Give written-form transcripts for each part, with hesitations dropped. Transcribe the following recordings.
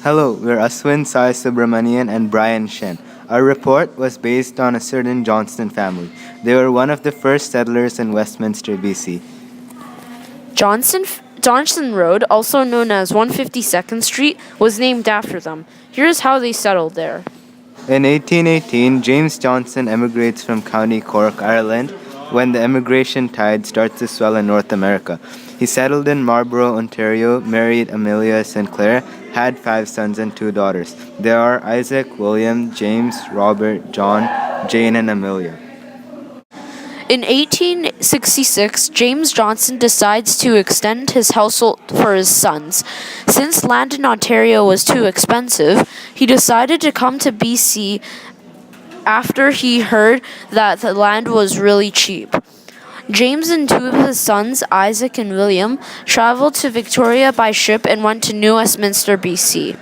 Hello, we're Aswin, Sai Subramanian, and Bryan Shen. Our report was based on a certain Johnston family. They were one of the first settlers in Westminster, BC. Johnston Road, also known as 152nd Street, was named after them. Here's how they settled there. In 1818, James Johnston emigrates from County Cork, Ireland, when the emigration tide starts to swell in North America. He settled in Marlborough, Ontario, married Amelia Sinclair, had 5 sons and 2 daughters. They are Isaac, William, James, Robert, John, Jane, and Amelia. In 1866, James Johnston decides to extend his household for his sons. Since land in Ontario was too expensive, he decided to come to BC after he heard that the land was really cheap. James and 2 of his sons, Isaac and William, traveled to Victoria by ship and went to New Westminster, BC.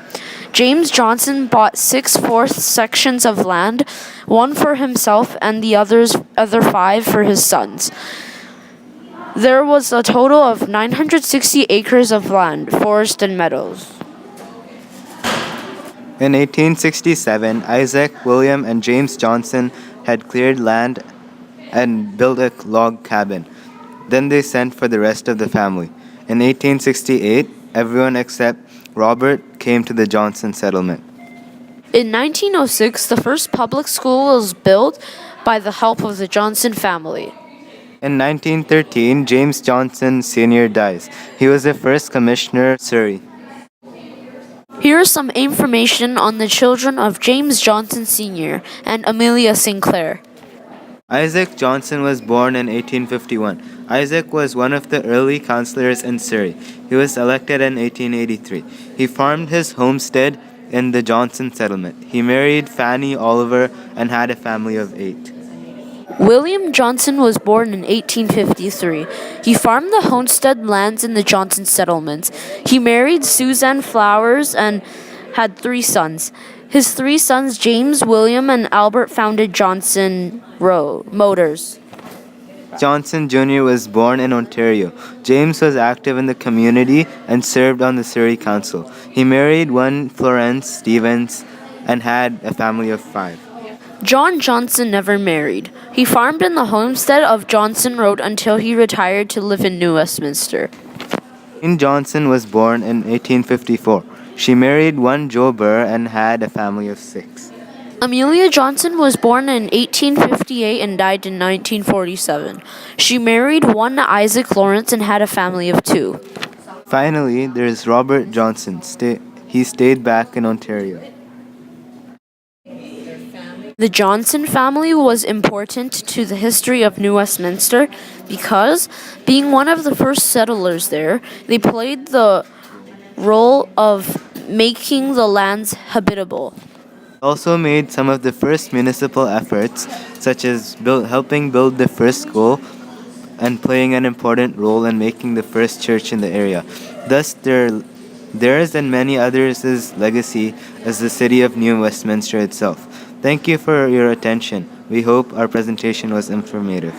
James Johnston bought 6/4 sections of land, 1 for himself and the other 5 for his sons. There was a total of 960 acres of land, forest and meadows. In 1867, Isaac, William, and James Johnston had cleared land and built a log cabin. Then they sent for the rest of the family. In 1868, everyone except Robert came to the Johnston settlement. In 1906, the first public school was built by the help of the Johnston family. In 1913, James Johnston Sr. dies. He was the first commissioner of Surrey. Here is some information on the children of James Johnston Sr. and Amelia Sinclair. Isaac Johnston was born in 1851. Isaac was one of the early councillors in Surrey. He was elected in 1883. He farmed his homestead in the Johnston settlement. He married Fanny Oliver and had a family of 8. William Johnston was born in 1853. He farmed the homestead lands in the Johnston settlements. He married Suzanne Flowers and had 3 sons. His 3 sons, James, William, and Albert, founded Johnston Motors. Johnston Jr. was born in Ontario. James was active in the community and served on the Surrey Council. He married one Florence Stevens and had a family of 5. John Johnston never married. He farmed in the homestead of Johnston Road until he retired to live in New Westminster. Jane Johnston was born in 1854. She married one Joe Burr and had a family of 6. Amelia Johnston was born in 1858 and died in 1947. She married one Isaac Lawrence and had a family of 2. Finally, there is Robert Johnston. He stayed back in Ontario. The Johnston family was important to the history of New Westminster because, being one of the first settlers there, they played the role of making the lands habitable. Also made some of the first municipal efforts, such as helping build the first school and playing an important role in making the first church in the area. Thus, theirs and many others' legacy as the city of New Westminster itself. Thank you for your attention. We hope our presentation was informative.